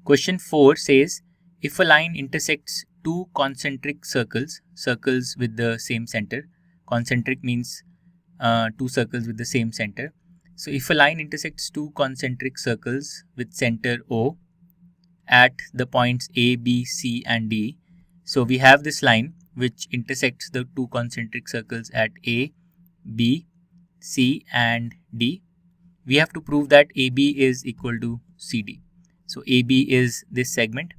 Question 4 says, if a line intersects two concentric circles with the same center, concentric means two circles with the same center. So if a line intersects two concentric circles with center O at the points A, B, C and D, so we have this line which intersects the two concentric circles at A, B, C and D. We have to prove that AB is equal to CD. So AB is this segment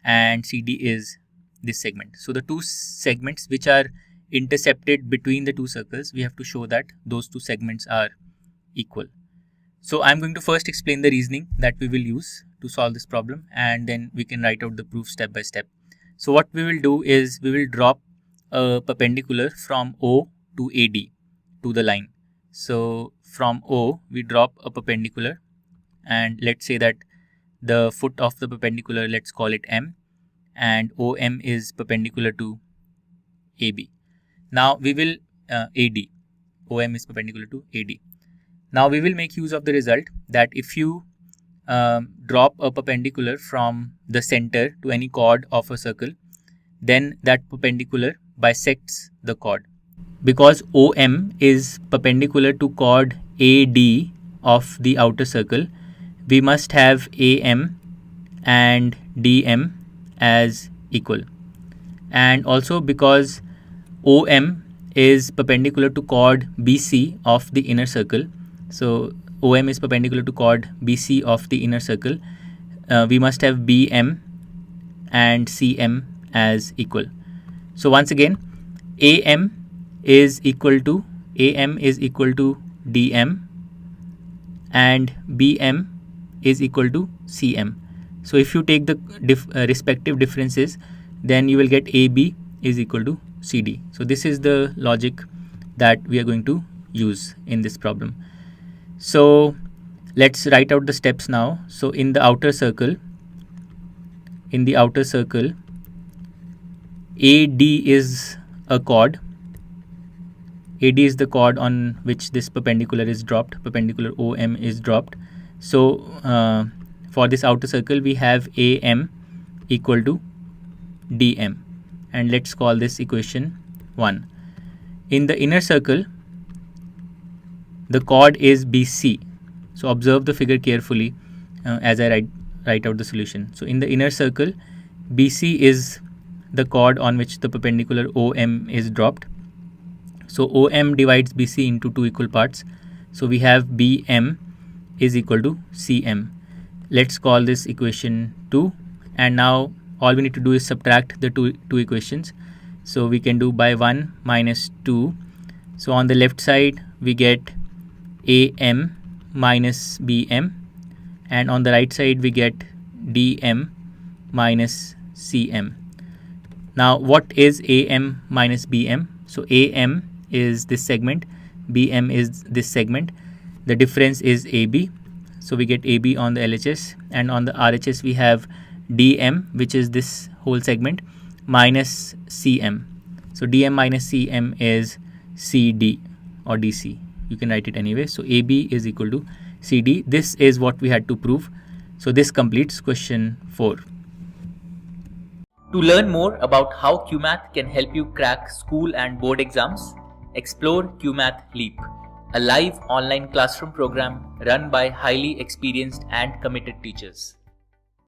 and CD is this segment. So the two segments which are intercepted between the two circles, we have to show that those two segments are equal. So I'm going to first explain the reasoning that we will use to solve this problem, and then we can write out the proof step by step. So what we will do is we will drop a perpendicular from O to AD to the line. So from O we drop a perpendicular, and let's say that the foot of the perpendicular, let's call it M, and OM is perpendicular to AB. Now we will AD, OM is perpendicular to AD. Now we will make use of the result that if you drop a perpendicular from the center to any chord of a circle, then that perpendicular bisects the chord. Because OM is perpendicular to chord AD of the outer circle, we must have AM and DM as equal. And also because OM is perpendicular to chord BC of the inner circle, so OM is perpendicular to chord BC of the inner circle, we must have BM and CM as equal. So once again, AM is equal to DM and BM is equal to CM. So if you take the respective differences, then you will get AB is equal to CD. So this is the logic that we are going to use in this problem. So let's write out the steps now. So in the outer circle, AD is a chord. AD is the chord on which this perpendicular is dropped. Perpendicular OM is dropped. So for this outer circle, we have AM equal to DM, and let's call this equation 1. In the inner circle, the chord is BC. So observe the figure carefully as I write out the solution. So in the inner circle, BC is the chord on which the perpendicular OM is dropped. So OM divides BC into two equal parts. So we have BM is equal to CM. Let's call this equation 2, and now all we need to do is subtract the two equations. So we can do by 1 minus 2. So on the left side we get AM minus BM, and on the right side we get DM minus CM. Now what is AM minus BM? So AM is this segment, BM is this segment. The difference is AB. So we get AB on the LHS, and on the RHS we have DM, which is this whole segment, minus CM. So DM minus CM is CD or DC. You can write it anyway. So AB is equal to CD. This is what we had to prove. So this completes question 4. To learn more about how Cuemath can help you crack school and board exams, explore Cuemath Leap, a live online classroom program run by highly experienced and committed teachers.